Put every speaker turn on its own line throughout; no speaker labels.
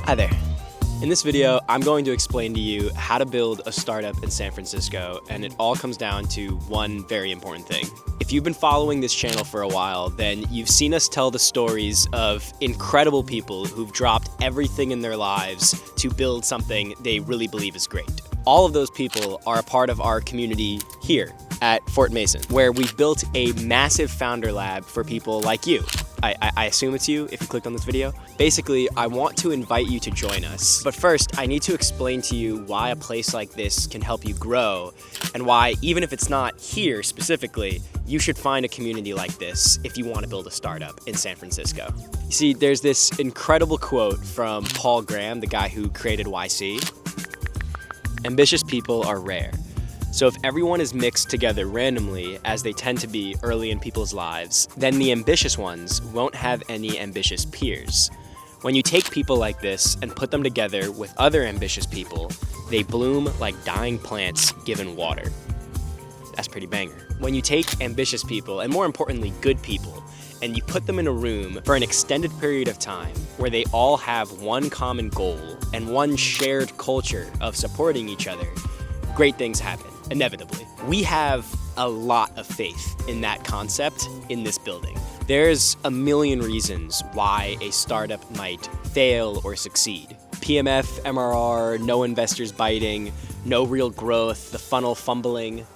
Hi there. In this video, I'm going to explain to you how to build a startup in San Francisco, and it all comes down to one very important thing. If you've been following this channel for a while, then you've seen us tell the stories of incredible people who've dropped everything in their lives to build something they really believe is great. All of those people are a part of our community here at Fort Mason, where we've built a massive founder lab for people like you. I assume it's you if you clicked on this video. Basically, I want to invite you to join us. But first, I need to explain to you why a place like this can help you grow, and why, even if it's not here specifically, you should find a community like this if you want to build a startup in San Francisco. You see, there's this incredible quote from Paul Graham, the guy who created YC. Ambitious people are rare. So if everyone is mixed together randomly, as they tend to be early in people's lives, then the ambitious ones won't have any ambitious peers. When you take people like this and put them together with other ambitious people, they bloom like dying plants given water. That's pretty banger. When you take ambitious people, and more importantly, good people, and you put them in a room for an extended period of time where they all have one common goal and one shared culture of supporting each other, great things happen, inevitably. We have a lot of faith in that concept in this building. There's a million reasons why a startup might fail or succeed. PMF, MRR, no investors biting, no real growth, the funnel fumbling.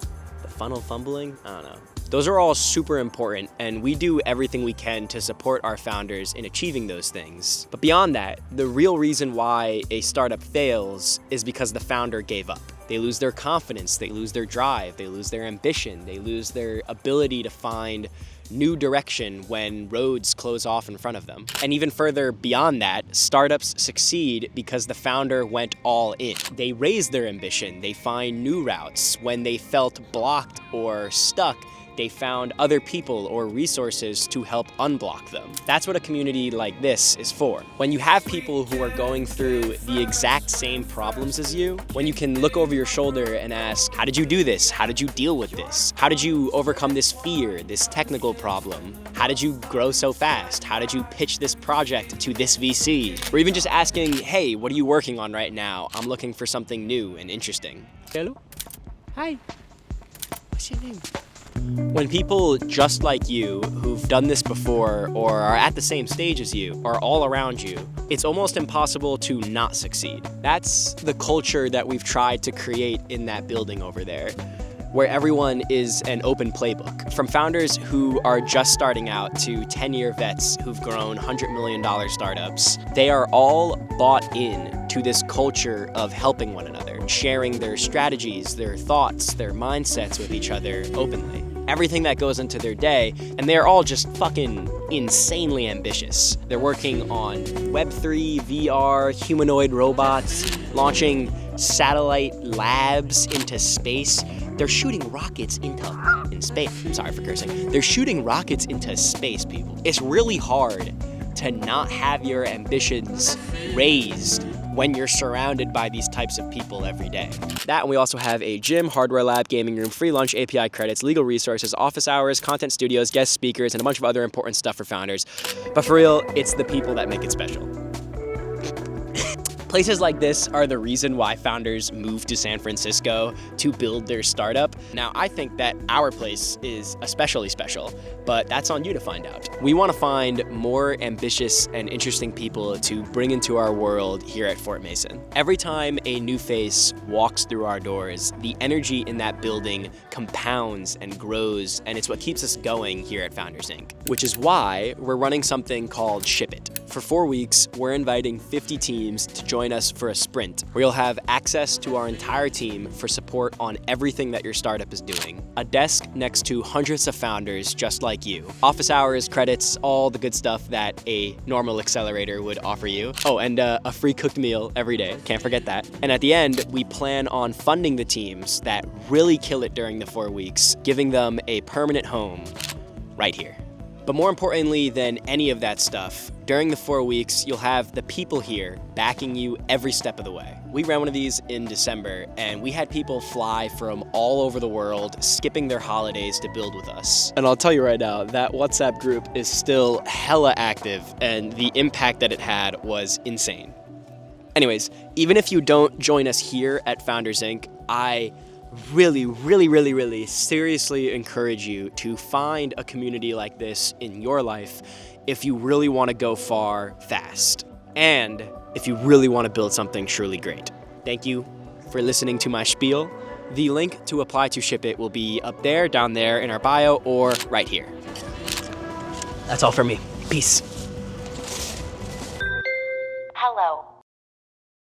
The funnel fumbling? I don't know. Those are all super important, and we do everything we can to support our founders in achieving those things. But beyond that, the real reason why a startup fails is because the founder gave up. They lose their confidence, they lose their drive, they lose their ambition, they lose their ability to find new direction when roads close off in front of them. And even further beyond that, startups succeed because the founder went all in. They raise their ambition, they find new routes. When they felt blocked or stuck, they found other people or resources to help unblock them. That's what a community like this is for. When you have people who are going through the exact same problems as you, when you can look over your shoulder and ask, how did you do this? How did you deal with this? How did you overcome this fear, this technical problem? How did you grow so fast? How did you pitch this project to this VC? Or even just asking, hey, what are you working on right now? I'm looking for something new and interesting. Hello? Hi. What's your name? When people just like you, who've done this before or are at the same stage as you, are all around you, it's almost impossible to not succeed. That's the culture that we've tried to create in that building over there, where everyone is an open playbook. From founders who are just starting out to 10-year vets who've grown $100 million startups, they are all bought in to this culture of helping one another, sharing their strategies, their thoughts, their mindsets with each other openly. Everything that goes into their day, and they're all just fucking insanely ambitious. They're working on Web3, VR, humanoid robots, launching satellite labs into space. They're shooting rockets into space. I'm sorry for cursing. They're shooting rockets into space, people. It's really hard to not have your ambitions raised when you're surrounded by these types of people every day. That, and we also have a gym, hardware lab, gaming room, free lunch, API credits, legal resources, office hours, content studios, guest speakers, and a bunch of other important stuff for founders. But for real, it's the people that make it special. Places like this are the reason why founders move to San Francisco to build their startup. Now, I think that our place is especially special, but that's on you to find out. We want to find more ambitious and interesting people to bring into our world here at Fort Mason. Every time a new face walks through our doors, the energy in that building compounds and grows, and it's what keeps us going here at Founders Inc. Which is why we're running something called Ship It. For 4 weeks, we're inviting 50 teams to join us for a sprint, where you'll have access to our entire team for support on everything that your startup is doing. A desk next to hundreds of founders just like you. Office hours, credits, all the good stuff that a normal accelerator would offer you. Oh, and a free cooked meal every day. Can't forget that. And at the end, we plan on funding the teams that really kill it during the 4 weeks, giving them a permanent home right here. But more importantly than any of that stuff, during the 4 weeks, you'll have the people here backing you every step of the way. We ran one of these in December, and we had people fly from all over the world, skipping their holidays to build with us. And I'll tell you right now, that WhatsApp group is still hella active, and the impact that it had was insane. Anyways, even if you don't join us here at Founders Inc., I really seriously encourage you to find a community like this in your life if you really want to go far fast and if you really want to build something truly great. Thank you for listening to my spiel. The link to apply to ship it will be up there, down there in our bio, or right here. That's all for me. Peace.